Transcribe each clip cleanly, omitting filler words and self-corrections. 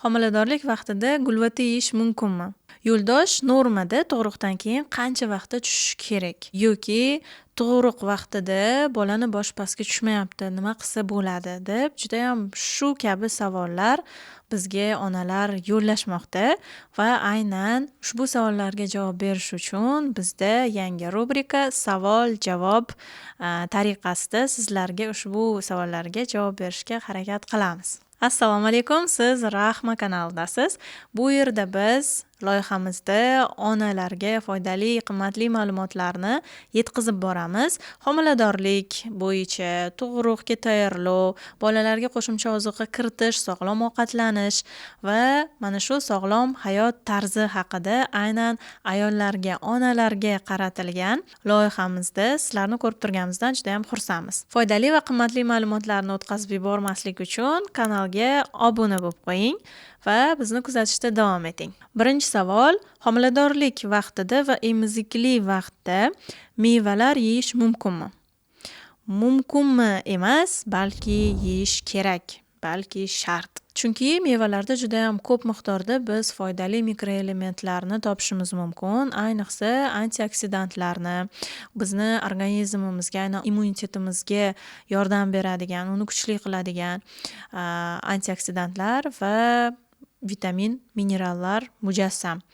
Homiladorlik vaqtida gulvata yeyish mumkinmi? Yo'ldosh normada tug'ruqdan keyin qancha vaqtda tushishi kerak? Yoki tug'ruq vaqtida bolani boshi pastga tushmayapti, nima qilsa bo'ladi deb judayam shu kabi savollar bizga onalar yo'llashmoqda va aynan ushbu savollarga javob berish uchun bizda yangi rubrika savol-javob tariqasida sizlarga ushbu savollarga javob berishga harakat qilamiz. Assalomu alaykum, siz Rahma kanalidasiz. Bu yerda biz loyihamizda onalarga foydali, qimmatli ma'lumotlarni yetkazib boramiz. Homiladorlik bo'yicha, tug'ruqga tayyorlov, bolalarga qo'shimcha ozuqa kiritish, sog'lom ovqatlanish va mana shu sog'lom hayot tarzi haqida aynan ayollarga, onalarga qaratilgan loyihamizda sizlarni ko'rib turganimizdan juda ham xursandmiz. Foydali va qimmatli ma'lumotlarni o'tkazib yubormaslik uchun kanalga obuna bo'lib qo'ying va bizni kuzatishda davom eting. Birinchi savol: homiladorlik vaqtida va emizikli vaqtda mevalar yeyish mumkinmi? Mumkinmi emas, balki yeyish kerak, balki shart. Chunki mevalarda juda ham ko'p miqdorda biz foydali mikroelementlarni topishimiz mumkin. Ayniqsa antioksidantlarni, bizni organizmimizga, aynan immunitetimizga yordam beradigan, uni kuchli qiladigan antioksidantlar va vitamin, minerallar mujassam.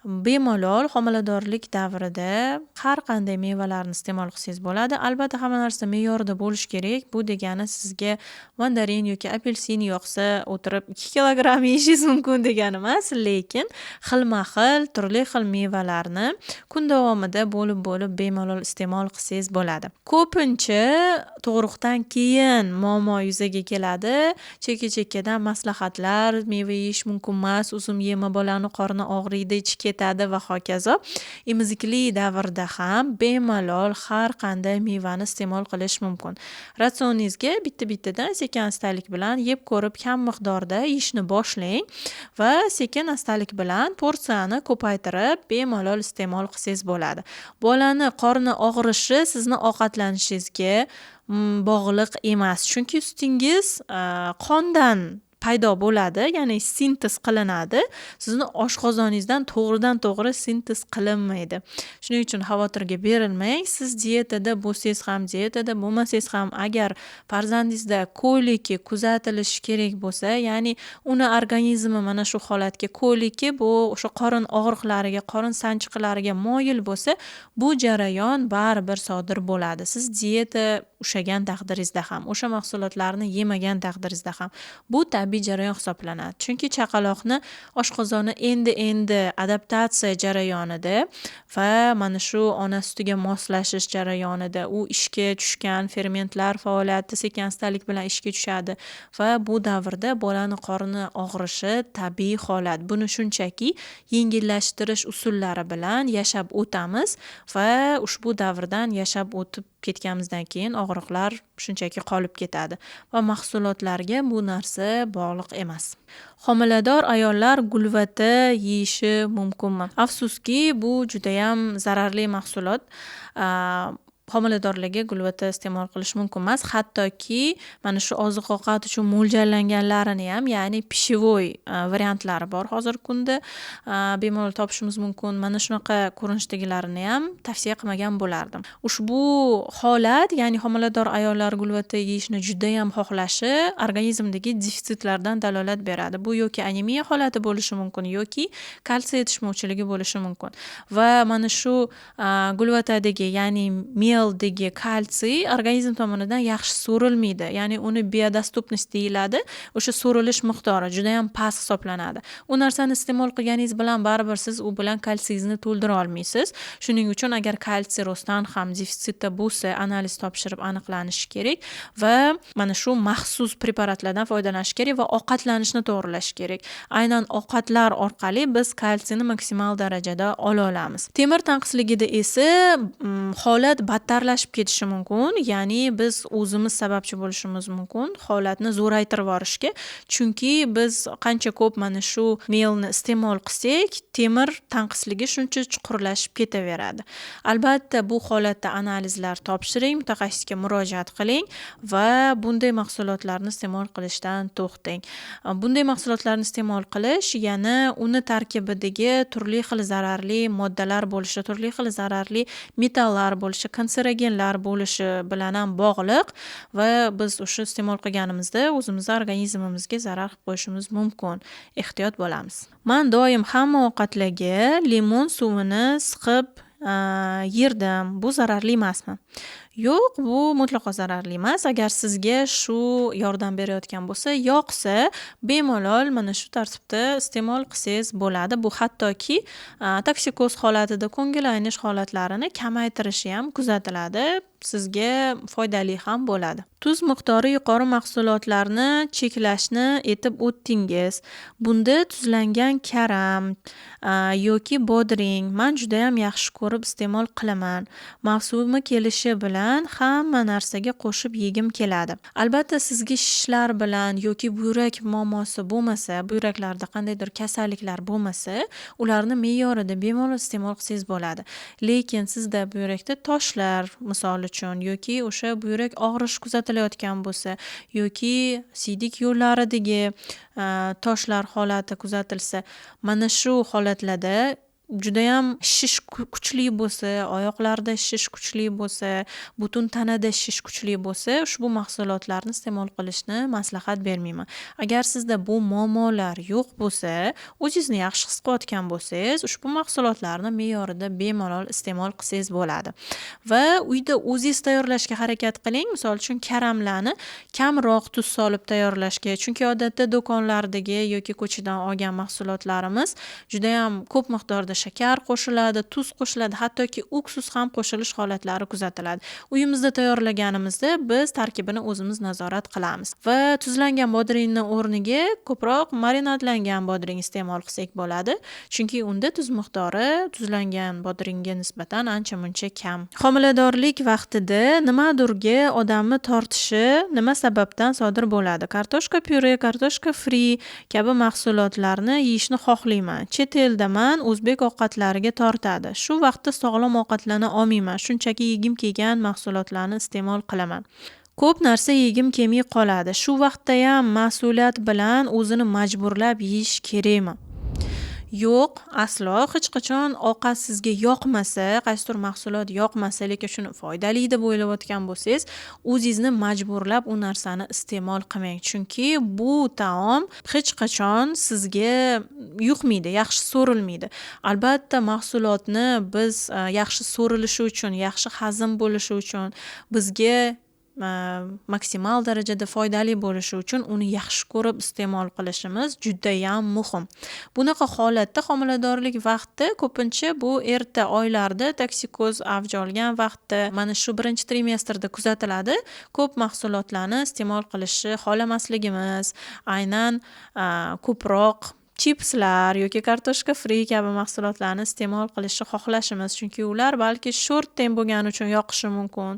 Bemalol homiladorlik davrida har qanday mevalarni iste'mol qilsangiz bo'ladi. Albatta hamma narsa me'yorida bo'lishi kerak. Bu degani sizga mandarin yoki apelsin yoqsa o'tirib 2 kilogramm yeyishingiz mumkin degani emas, lekin xilma-xil, turli xil mevalarni kun davomida bo'lib bemalol iste'mol qilsangiz bo'ladi. Ko'pincha tug'ruqdan keyin muammo yuzaga keladi. Chekka-chekkadan maslahatlar, meva yeyish mumkin emas, uzum yema, bolani qorni og'riydi, ichi ketadi va hokazo. Emizikli davrda ham bemalol har qanday mevani iste'mol qilish mumkin. Ratsioningizga bitta-bittadan sekin-astalik bilan yeb ko'rib, kam miqdorda yeyishni boshlang va sekin-astalik bilan porsiyani ko'paytirib bemalol iste'mol qilsangiz bo'ladi. Bolani qorni og'rishi sizni ovqatlanishingizga bog'liq emas, chunki sutingiz qondan paydo bo'ladi, ya'ni sintez qilinadi. Sizni oshqozoningizdan to'g'ridan-to'g'ri sintez qilinmaydi. Shuning uchun xavotirga berilmang. Siz dietada bo'lsangiz ham, dietada bo'lmasangiz ham, agar farzandingizda koliki kuzatilishi kerak bo'lsa, ya'ni uni organizmi mana shu holatga, koliki bu o'sha qorin og'riqlariga, qorin sanchiqlariga moyil bo'lsa, bu jarayon baribir sodir bo'ladi. Siz dieta ushlagan taqdiringizda ham, o'sha mahsulotlarni yemagan taqdiringizda ham bu tabiiy jarayon hisoblanadi. Chunki chaqaloqni oshqozoni endi adaptatsiya jarayonida va mana shu ona sutiga moslashish jarayonida u ishga tushgan fermentlar faoliyati sekin-astalik bilan ishga tushadi va bu davrda bolani qorni og'rishi tabiiy holat. Buni shunchaki yengillashtirish usullari bilan yashab o'tamiz va ushbu davrdan yashab o'tib ketganimizdan keyin og'riqlar shunchaki qolib ketadi va mahsulotlarga bu narsa bog'liq emas. Homilador ayollar gulvata yeyishi mumkinmi? Afsuski, bu juda ham zararli mahsulot. Homiladorlarga gulvata iste'mol qilish mumkin emas. Hattoki mana shu oziq-ovqat uchun mo'ljallanganlarini ham, ya'ni pishavoy variantlari bor hozirgi kunda. Bemalol topishimiz mumkin. Mana shunaqa ko'rinishdagilarini ham tavsiya qilmagan bo'lardim. Ushbu holat, ya'ni homilador ayollar gulvata yeyishni juda ham xohlashi organizmdagi defitsitlardan dalolat beradi. Bu yoki anemiya holati bo'lishi mumkin, yoki kalsiy yetishmovchiligi bo'lishi mumkin. Va mana shu gulvatadagi, ya'ni meldagi kalsiy organizm tomonidan yaxshi so'rilmaydi. Ya'ni uni biodostupnost deyiladi. O'sha so'rilish miqdori juda ham past hisoblanadi. U narsani iste'mol qilganingiz bilan baribir siz u bilan kalsiyingizni to'ldira olmaysiz. Shuning uchun agar kalsiy rostdan ham defitsitda bo'lsa, analiz topshirib aniqlanishi kerak va mana shu maxsus preparatlardan foydalanish kerak va ovqatlanishni to'g'rilash kerak. Aynan ovqatlar orqali biz kalsiyni maksimal darajada ola olamiz. Temir tanqisligida esa holat battarlashib ketishi mumkin. Ya'ni biz o'zimiz sababchi bo'lishimiz mumkin holatni zo'raytirib yuborishga. Chunki biz qancha ko'p mana shu me'lni iste'mol qilsak, temir tanqisligi shuncha chuqurlashib ketaveradi. Albatta, bu holatda analizlar topshiring, mutaxassisga murojaat qiling va bunday mahsulotlarni iste'mol qilishdan to'xtang. Bunday mahsulotlarni iste'mol qilish yana uni tarkibidagi turli xil zararli moddalar bo'lishi, turli xil zararli metallar bo'lishi, kanserogenlar bo'lishi bilan ham bog'liq va biz o'sha iste'mol qilganimizda o'zimizni organizmimizga zarar qilib qo'yishimiz mumkin. Ehtiyot bo'lamiz. Men doim hamma ovqatlarga limon suvini siqib yerdim. Bu zararli emasmi? Yo'q, bu mutlaqo zararli emas. Agar sizga shu yordam berayotgan bo'lsa, yoqsa, bemalol mana shu tartibda iste'mol qilsangiz bo'ladi. Bu hattoki toksikoz holatida ko'ngil aynish holatlarini kamaytirishi ham kuzatiladi. Sizga foydali ham bo'ladi. Tuz miqdori yuqori mahsulotlarni cheklashni aytib o'tdingiz. Bunda tuzlangan karam yoki bodring men juda ham yaxshi ko'rib iste'mol qilaman. Mavsumi kelishi bilan hamma narsaga qo'shib yegim keladi. Albatta, sizga shishlar bilan yoki buyrak muammosi bo'lmasa, buyraklarda qandaydir kasalliklar bo'lmasa, ularni me'yorida bemalol iste'mol qilsangiz bo'ladi. Lekin sizda buyrakda toshlar, misol uchun, yoki o'sha buyrak og'rishi kuzatilayotgan bo'lsa, yoki siydik yo'llaridagi toshlar holati kuzatilsa, mana shu holatlarda judayam shish kuchli bo'lsa, oyoqlarda shish kuchli bo'lsa, butun tanada shish kuchli bo'lsa, ushbu mahsulotlarni iste'mol qilishni maslahat bermayman. Agar sizda bu muammolar yo'q bo'lsa, o'zingizni yaxshi his qilayotgan bo'lsangiz, ushbu mahsulotlarni me'yorida bemalol iste'mol qilsangiz bo'ladi. Va uyda o'zingiz tayyorlashga harakat qiling. Misol uchun, karamlarni kamroq tuz solib tayyorlashga, chunki odatda do'konlardagi yoki ko'chadan olgan mahsulotlarimiz judayam ko'p miqdorda shakar qo'shiladi, tuz qo'shiladi, hattoki uksus ham qo'shilish holatlari kuzatiladi. Uyimizda tayyorlaganimizda biz tarkibini o'zimiz nazorat qilamiz va tuzlangan bodringni o'rniga ko'proq marinadlangan bodring iste'mol qilsak bo'ladi, chunki unda tuz miqdori tuzlangan bodringga nisbatan ancha-muncha kam. Homiladorlik vaqtida nimadurga odamni tortishi nima sababdan sodir bo'ladi? Kartoshka pyure, kartoshka fri kabi mahsulotlarni yeyishni xohlayman. Chet eldaman, o'zbek ovqatlariga tortadi. Shu vaqtda sog'lom ovqatlana olmayman. Shunchaki yegim kelgan mahsulotlarni iste'mol qilaman. Ko'p narsa yegim kelmay qoladi. Shu vaqtda ham mas'uliyat bilan o'zini majburlab yeyish kerakmi? Yo'q, aslo. Hech qachon ovqat sizga yoqmasa, qaysidir mahsulot yoqmasa, lekin shuni foydali deb o'ylayotgan bo'lsangiz, o'zingizni majburlab u narsani iste'mol qilmang. Chunki bu taom hech qachon sizga yuqmaydi, yaxshi so'rilmaydi. Albatta, mahsulotni biz yaxshi so'rilishi uchun, yaxshi hazm bo'lishi uchun, bizga maksimal darajada foydali bo'lishi uchun uni yaxshi ko'rib iste'mol qilishimiz juda ham muhim. Bunaqa holatda homiladorlik vaqti ko'pincha bu erta oylarda toksikoz avj olgan vaqtda, mana shu birinchi trimestrda kuzatiladi. Ko'p mahsulotlarni iste'mol qilishni xohlamasligimiz, aynan ko'proq chipslar yoki kartoshka fri kabi mahsulotlarni iste'mol qilishni xohlashimiz, chunki ular balki sho'rtdan bo'lgani uchun yoqishi mumkin,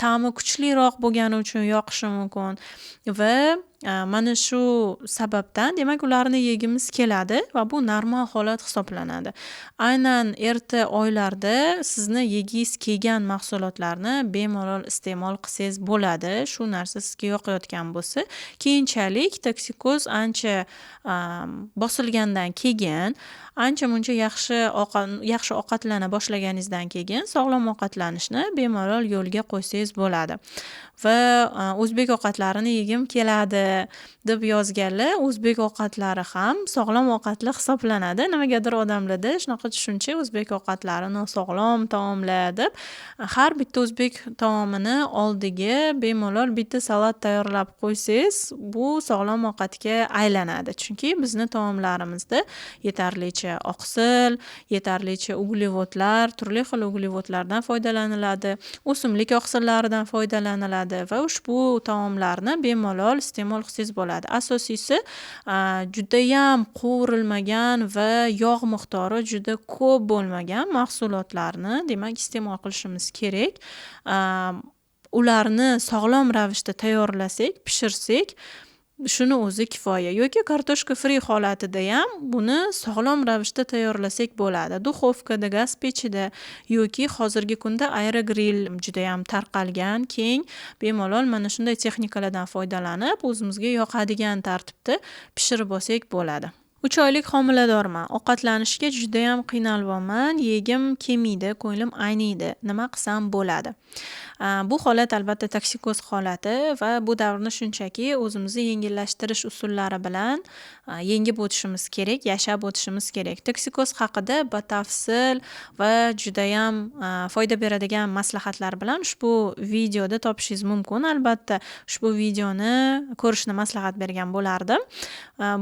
ta'mi kuchliroq bo'lgani uchun yoqishi mumkin va mana shu sababdan demak ularni yegimiz keladi va bu normal holat hisoblanadi. Aynan erta oylarda sizni yegingiz kelgan mahsulotlarni bemalol iste'mol qilsangiz bo'ladi. Shu narsa sizga yoqayotgan bo'lsa, keyinchalik toksikoz ancha bosilgandan keyin, ancha-muncha yaxshi ovqatlana boshlaganingizdan keyin sog'lom ovqatlanishni bemalol yo'lga qo'ysangiz bo'ladi. Va o'zbek ovqatlarini yegim keladi deb yozganlar, o'zbek ovqatlari ham sog'lom ovqatlar hisoblanadi. Nimagadir odamlarda shunaqa tushuncha, o'zbek ovqatlari nosog'lom taomlar deb har bitta o'zbek taomini oldiga bemalol bitta salat tayyorlab qo'ysangiz, bu sog'lom ovqatga aylanadi. Chunki bizni taomlarimizda yetarlicha oqsil, yetarlicha uglevodlar, turli xil uglevodlardan foydalaniladi, o'simlik oqsillaridan foydalaniladi va ushbu taomlarni bemalol iste'mol iste'mol qilsangiz bo'ladi. Asosiysi judayam qovurilmagan va yog' miqdori juda ko'p bo'lmagan mahsulotlarni demak iste'mol qilishimiz kerak. Ularni sog'lom ravishda tayyorlasak, pishirsak shuni o'zi kifoya. Yoki kartoshka free holatida ham buni sog'lom ravishda tayyorlasak bo'ladi. Duxovkada, gaz pechida yoki hozirgi kunda aerogrill juda ham tarqalgan, keng bemalol mana shunday texnikalardan foydalanib o'zimizga yoqadigan tartibda pishirib olsak bo'ladi. 3 oylik homiladorman. Ovqatlanishga juda ham qiynalibman. Yegim kelmaydi, ko'nglim ayniydi. Nima qilsam bo'ladi? Bu holat albatta toksikoz holati va bu davrni shunchaki o'zimizni yengillashtirish usullari bilan yengib o'tishimiz kerak, yashab o'tishimiz kerak. Toksikoz haqida batafsil va juda ham foyda beradigan maslahatlar bilan ushbu videoda topishingiz mumkin. Albatta, ushbu videoni ko'rishni maslahat bergan bo'lardim.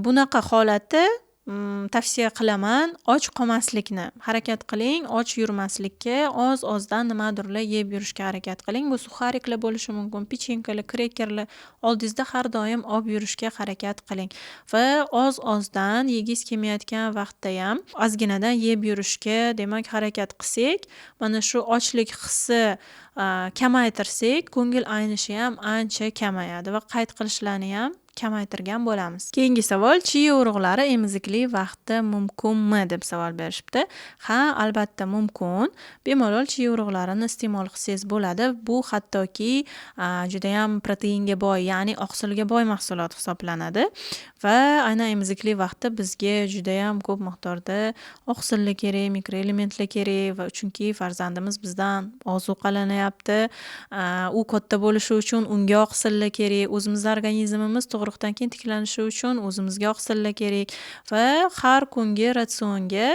Bunaqa holatda tavsiya qilaman, och qolmaslikni harakat qiling, och yurmaslikka, oz-ozdan nimadirlar yeb yurishga harakat qiling. Bu suxariklar bo'lishi mumkin, pechenkalar, krekerlar oldingizda har doim olib yurishga harakat qiling va oz-ozdan yegingiz kelmayotgan vaqtda ham ozginadan yeb yurishga demak harakat qilsak, mana shu ochlik hissi kamaytirsak, ko'ngil aynishi ham ancha kamayadi va qayt qilishlarni ham kamaytirgan bo'lamiz. Keyingi savol, chiya urug'lari emizikli vaqtda mumkinmi deb savol berishibdi. Ha, albatta mumkin. Bemalol chiya urug'larini iste'mol qilsangiz bo'ladi. Bu hattoki juda ham proteinga boy, ya'ni oqsilga boy mahsulot hisoblanadi va aynan emizikli vaqtda bizga juda ham ko'p miqdorda oqsillar kerak, mikroelementlar kerak va chunki farzandimiz bizdan ozuqalanyapti. U katta bo'lishi uchun unga oqsillar kerak. O'zimizning organizmimiz tug'ruqdan keyin tiklanishi uchun o'zimizga oqsillar kerak va har kungi ratsionga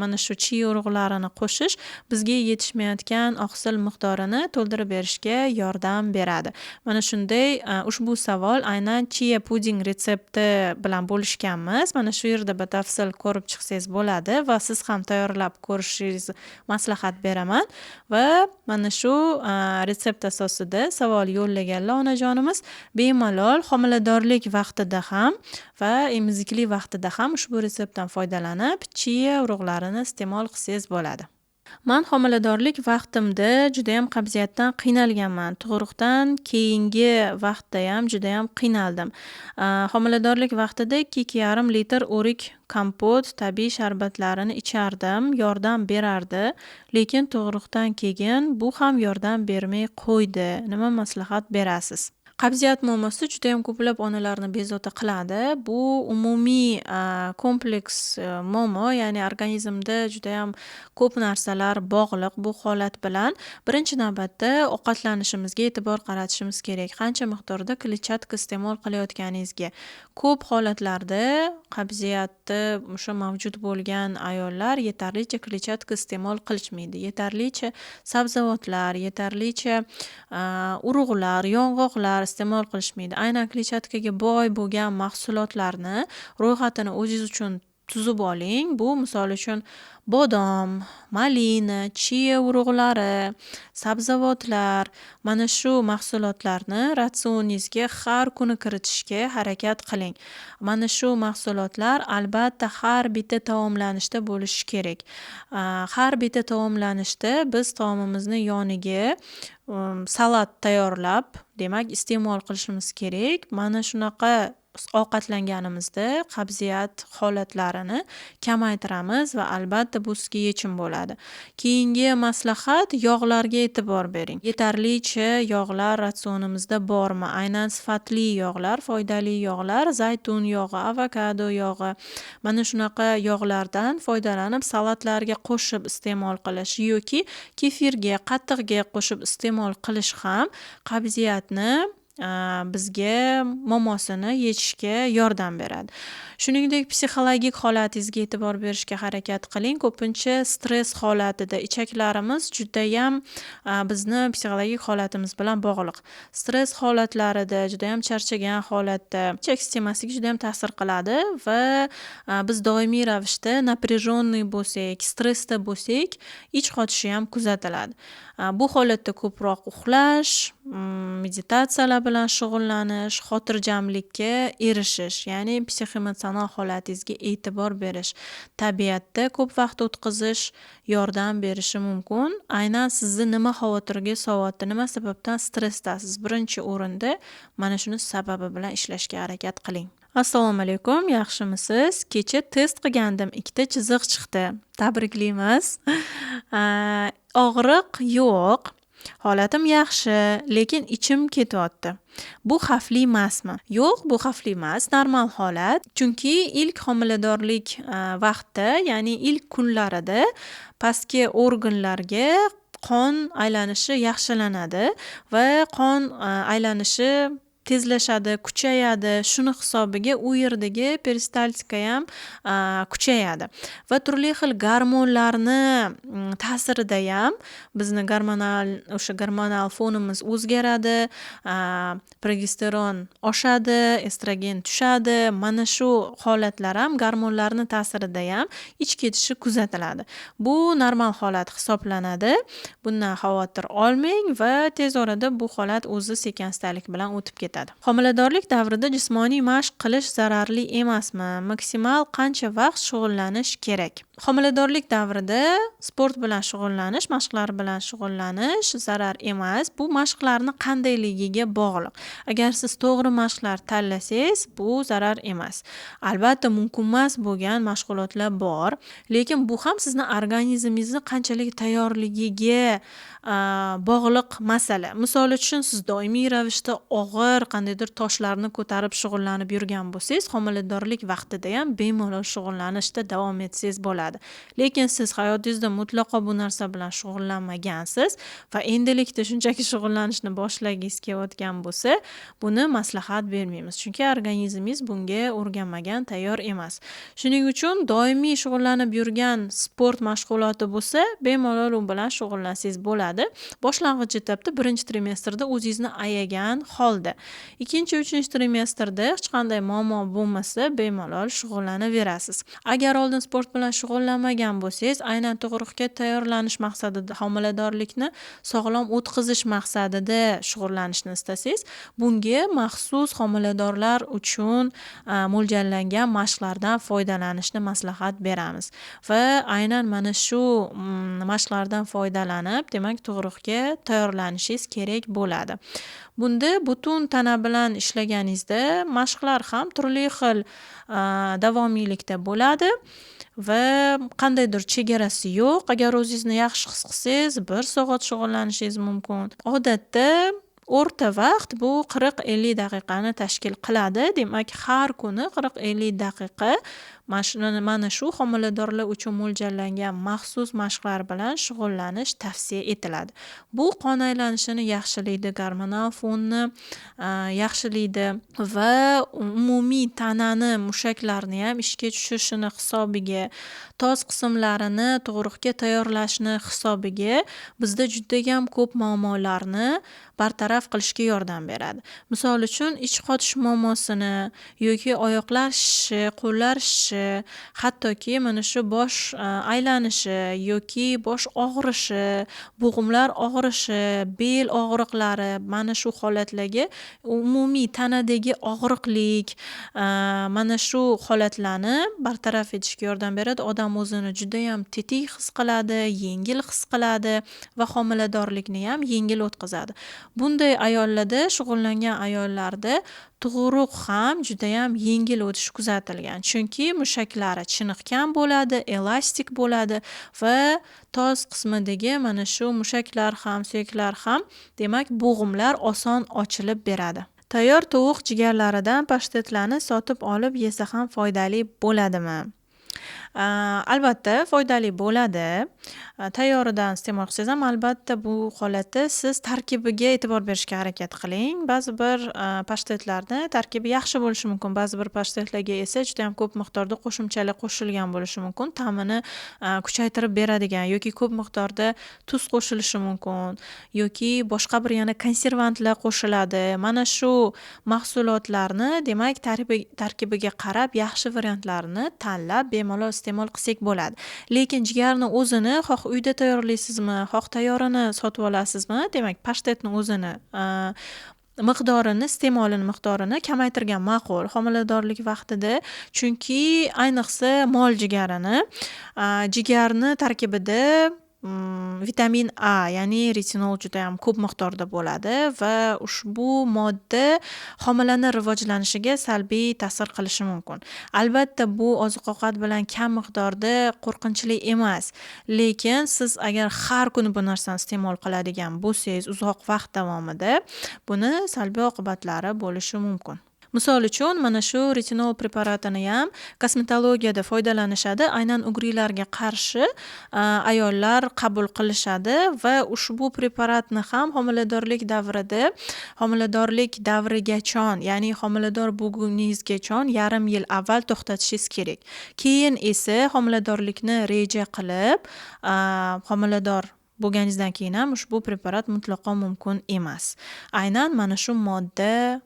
mana shu chiya urug'larini qo'shish bizga yetishmayotgan oqsil miqdorini to'ldirib berishga yordam beradi. Mana shunday ushbu savol aynan chiya puding retsepti bilan bo'lishganmiz. Mana shu yerda batafsil ko'rib chiqsangiz bo'ladi va siz ham tayyorlab ko'rishingizni maslahat beraman va mana shu retsept asosida savol yo'llaganlar onajonimiz bemalol homiladorlik vaqtida ham va emizikli vaqtida ham ushbu retseptdan foydalanib chiya urug'larini iste'mol qilsangiz bo'ladi. Man homiladorlik vaqtimda juda ham qabziyatdan qiynalganman. Tug'ruqdan keyingi vaqtda ham juda ham qiynaldim. Homiladorlik vaqtida 2,5 litr o'rik kompot, tabiiy sharbatlarini ichardim, yordam berardi. Lekin tug'ruqdan keyin bu ham yordam bermay qo'ydi. Nima maslahat berasiz? Qabziyat muammosi juda ham ko'plab onalarni bezovta qiladi. Bu umumiy kompleks muammo, ya'ni organizmda juda ham ko'p narsalar bog'liq bu holat bilan. Birinchi navbatda ovqatlanishimizga e'tibor qaratishimiz kerak. Qancha miqdorda kletchatka iste'mol qilayotganingizga. Ko'p holatlarda qabziyatda o'sha mavjud bo'lgan ayollar yetarlicha kletchatka iste'mol qilishmaydi. Yetarlicha sabzavotlar, yetarlicha urug'lar, yong'oqlar iste'mol qilishmaydi. Aynan kletchatkaga boy bo'lgan mahsulotlarni ro'yxatini o'zingiz uchun tuzib oling. Bu misol uchun bodom, malina, chiya urug'lari, sabzavotlar, mana shu mahsulotlarni ratsioningizga har kuni kiritishga harakat qiling. Mana shu mahsulotlar albatta har bitta taomlanishda bo'lishi kerak. Har bitta taomlanishda biz taomimizni yoniga salat tayyorlab, demak iste'mol qilishimiz kerak. Mana shunaqa ovqatlanganimizda qabziyat holatlarini kamaytiramiz va albatta bu sizga yechim bo'ladi. Keyingi maslahat, yog'larga e'tibor bering. Yetarlicha yog'lar ratsionimizda bormi? Aynan sifatli yog'lar, foydali yog'lar, zaytun yog'i, avokado yog'i, mana shunaqa yog'lardan foydalanib salatlarga qo'shib iste'mol qilish yoki kefirga, qatiqga qo'shib iste'mol qilish ham qabziyatni bizga muammosini yechishga yordam beradi. Shuningdek, psixologik holatingizga e'tibor berishga harakat qiling. Ko'pincha stress holatida ichaklarimiz judayam bizni psixologik holatimiz bilan bog'liq. Stress holatlarida, judayam charchagan holatda ichak sistemasiga judayam ta'sir qiladi va biz doimiy ravishda напряженный bo'lsak, stressda bo'lsak, ich qotishi ham kuzatiladi. Bu holatda ko'proq uxlash, meditatsiyalar bilan shug'ullanish, xotirjamlikka erishish, ya'ni psixoemotsional holatingizga e'tibor berish, tabiatda ko'p vaqt o'tkazish yordam berishi mumkin. Aynan sizni nima xavotirga solyapti, nima sababdan stressdasiz? Birinchi o'rinda mana shuni sababi bilan ishlashga harakat qiling. Assalomu alaykum, yaxshimisiz? Kecha test qilgandim, 2 chiziq chiqdi. Tabriklaymiz. Og'riq yo'q. Holatim yaxshi, lekin ichim ketyapti. Bu xavfli emasmi? Yo'q, bu xavfli emas, normal holat. Chunki ilk homiladorlik vaqti, ya'ni ilk kunlarida pastki organlarga qon aylanishi yaxshilanadi va qon aylanishi tezlashadi, kuchayadi. Shuni hisobiga u yerdagi peristaltika ham kuchayadi. Va turli xil gormonlarni ta'sirida ham bizni gormonal fonimiz o'zgaradi, progesteron oshadi, estrogen tushadi. Mana shu holatlar ham gormonlarning ta'sirida ham ich ketishi kuzatiladi. Bu normal holat hisoblanadi. Bundan xavotir olmang va tez orada bu holat o'zi sekin-astalik bilan o'tib ketadi. Homiladorlik davrida jismoniy mashq qilish zararli emasmi? Maksimal qancha vaqt shug'ullanish kerak? Homiladorlik davrida sport bilan shug'ullanish, mashqlar bilan shug'ullanish zarar emas. Bu mashqlarni qandayligiga bog'liq. Agar siz to'g'ri mashqlar tanlasangiz, bu zarar emas. Albatta, mumkin emas bo'lgan mashg'ulotlar bor, lekin bu ham sizning organizmingizni qanchalik tayyorligiga bog'liq masala. Misol uchun, siz doimiy ravishda og'ir qandaydir toshlarni ko'tarib shug'ullanib yurgan bo'lsangiz, homiladorlik vaqtida ham bemalol shug'ullanishda davom etsangiz bo'ladi. Lekin siz hayotingizda mutlaqo bu narsa bilan shug'ullanmagansiz va endilikda shunchaki shug'ullanishni boshlagingiz kelayotgan bo'lsa, buni maslahat bermaymiz. Chunki organizmingiz bunga o'rganmagan, tayyor emas. Shuning uchun doimiy shug'ullanib yurgan sport mashg'uloti bo'lsa, bemalol u bilan shug'ullansangiz bo'ladi. Boshlang'ich etapda 1-trimestrda o'zingizni ayagan holda. 2-3 trimestrda hech qanday muammo bo'lmasa, bemalol shug'ullanaverasiz. Agar oldin sport bilan shug'ullanmagan bo'lsangiz, aynan tug'ruqga tayyorlanish maqsadida, homiladorlikni sog'lom o'tkazish maqsadida shug'ullanishni istasangiz, bunga maxsus homiladorlar uchun mo'ljallangan mashqlardan foydalanishni maslahat beramiz. Va aynan mana shu mashqlardan foydalanib, demak, tug'ruqga tayyorlanishingiz kerak bo'ladi. Bunda butun tana bilan ishlaganingizda mashqlar ham turli xil davomiylikda bo'ladi va qandaydir chegarasi yo'q. Agar o'zingizni yaxshi his qilsangiz, 1 soat shug'ullanishingiz mumkin. Odatda o'rta vaqt bu 40-50 daqiqani tashkil qiladi. Demak, har kuni 40-50 daqiqa mana shu homiladorlar uchun mo'ljallangan maxsus mashqlar bilan shug'ullanish tavsiya etiladi. Bu qon aylanishini yaxshilaydi, gormonal fonni yaxshilaydi va umumiy tanani, mushaklarni ham ishga tushishini hisobiga, tos qismlarini tug'ruqga tayyorlashni hisobiga bizda juda ham ko'p muammolarni bartaraf qilishga yordam beradi. Misol uchun, ich qotish muammosini yoki oyoqlar shishi, qo'llar shishi, hattoki mana shu bosh aylanishi yoki bosh og'rishi, bo'g'imlar og'rishi, bel og'riqlari, mana shu holatlarga umumiy tanadagi og'riqlik, mana shu holatlarni bartaraf etishga yordam beradi. Odam o'zini juda ham tetik his qiladi, yengil his qiladi va homiladorlikni ham yengil o'tkazadi. Bunday ayollarda, shug'ullangan ayollarda tug'ruq ham juda ham yengil o'tishi kuzatilgan. Chunki mushaklari chiniqqan bo'ladi, elastik bo'ladi va tos qismidagi mana shu mushaklar ham, suyaklar ham, demak, bo'g'imlar oson ochilib beradi. Tayyor tovuq jigarlaridan pashtetlarni sotib olib yesa ham foydali bo'ladimi? Albatta, foydali bo'ladi. Tayyoridan iste'mol qilsangiz ham albatta bu holatda siz tarkibiga e'tibor berishga harakat qiling. Ba'zi bir pashtetlarni tarkibi yaxshi bo'lishi mumkin, ba'zi bir pashtetlarga esa juda ham ko'p miqdorda qo'shimchalar qo'shilgan bo'lishi mumkin. Ta'mini kuchaytirib beradigan yoki ko'p miqdorda tuz qo'shilishi mumkin yoki boshqa bir yana konservantlar qo'shiladi. Mana shu mahsulotlarni, demak, tarkibiga qarab yaxshi variantlarini tanlab bemalol iste'mol qilsak bo'ladi. Lekin jigarni o'zini xoh uyda tayyorlaysizmi, xoh tayyorini sotib olasizmi, demak, pashtetni o'zini miqdorini, iste'molini miqdorini kamaytirgan ma'qul homiladorlik vaqtida. Chunki ayniqsa mol jigarini, jigarni tarkibida vitamin A, ya'ni retinol judayam ko'p miqdorda bo'ladi va ushbu modda homilani rivojlanishiga salbiy ta'sir qilishi mumkin. Albatta, bu oziq-ovqat bilan kam miqdorda qo'rqinchli emas. Lekin siz agar har kuni bu narsani iste'mol qiladigan bo'lsangiz, uzoq vaqt davomida buni salbiy oqibatlari bo'lishi mumkin. Misol uchun, mana shu retinol preparatini ham kosmetologiyada foydalanishadi. Aynan ugrilarga qarshi ayollar qabul qilishadi va ushbu preparatni ham homiladorlik davrida, homiladorlik davrigacha, ya'ni homilador bo'lguningizgacha yarim yil avval to'xtatishingiz kerak. Keyin esa homiladorlikni reja qilib, homilador bo'lganingizdan keyin ham ushbu preparat mutlaqo mumkin emas. Aynan mana shu modda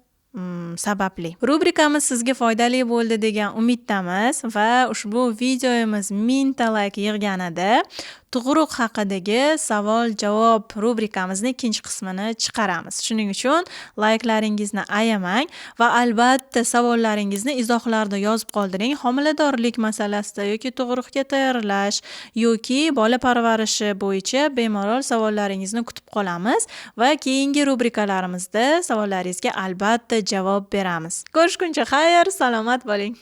sababli. Rubrikamiz sizga foydali bo'ldi degan umiddamiz va ushbu videomiz 1000 ta like yig'ganida tug'ruq haqidagi savol-javob rubrikamizning ikkinchi qismini chiqaramiz. Shuning uchun layklaringizni ayamang va albatta savollaringizni izohlarda yozib qoldiring. Homiladorlik masalasida yoki tug'ruqga tayyorlash yoki bola parvarishi bo'yicha bemalol savollaringizni kutib qolamiz va keyingi rubrikalarimizda savollaringizga albatta javob beramiz. Ko'rishguncha xayr, salomat bo'ling.